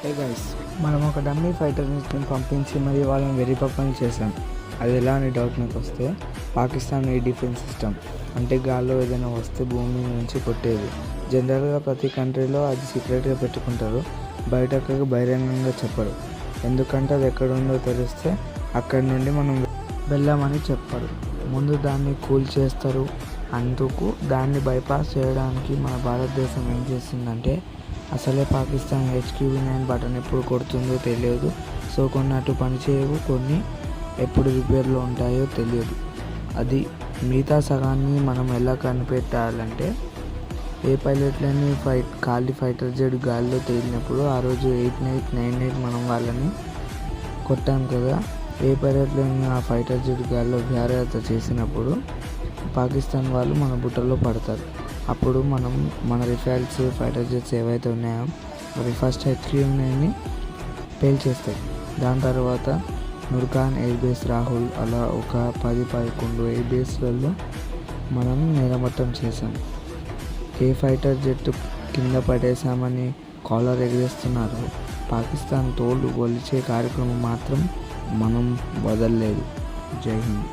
Hey guys, మనం ఒక dummy ఫైటర్ని పంపించి మరి వాళ్ళని వెరిపప్పని చేసాం. అది ఎలా అని డౌట్ మీకు వస్తే, పాకిస్తాన్ ఎయిర్ డిఫెన్స్ సిస్టమ్ అంటే గాల్లో ఏదైనా వస్తే భూమి నుంచి కొట్టేది. జనరల్గా ప్రతి కంట్రీలో అది సీక్రెట్గా పెట్టుకుంటారు, బయటకు బహిరంగంగా చెప్పరు. ఎందుకంటే అది ఎక్కడుందో తెలిస్తే అక్కడి నుండి మనం వెళ్ళామని చెప్పరు. ముందు దాన్ని కూల్ చేస్తారు. అందుకు దాన్ని బైపాస్ చేయడానికి మన భారతదేశం ఏం చేసిందంటే, అసలే పాకిస్తాన్ HQ-9 బటన్ ఎప్పుడు కొడుతుందో తెలియదు. సో కొన్ని అటు పనిచేయవు, కొన్ని ఎప్పుడు రిపేర్లో ఉంటాయో తెలియదు. అది మిగతా సగాన్ని మనం ఎలా కనిపెట్టాలంటే, ఏ పైలట్లని ఖాళీ ఫైటర్ జెట్ గాలిలో తేలినప్పుడు ఆ రోజు 8898 మనం వాళ్ళని కొట్టాం కదా. ఏ పైలట్లని ఆ ఫైటర్ జెట్ గాలిలో విహారయాత్ర చేసినప్పుడు పాకిస్తాన్ వాళ్ళు మన బుట్టలో పడతారు. అప్పుడు మన రిఫైల్స్ ఫైటర్ జెట్స్ ఏవైతే ఉన్నాయో అవి ఫస్ట్ HQ-9ని పేల్చేస్తాయి. దాని తర్వాత నుర్ఖాన్ ఎయిర్ బేస్, రాహుల్, అలా ఒక 10-11 ఎయిర్ బేస్లలో మనం నేలమట్టం చేసాం. ఏ ఫైటర్ జెట్ కింద పడేసామని కాలర్ ఎగరేస్తున్నారు. పాకిస్తాన్ తోలు ఒలిచే కార్యక్రమం మాత్రం మనం వదలలేదు. జై హింద్.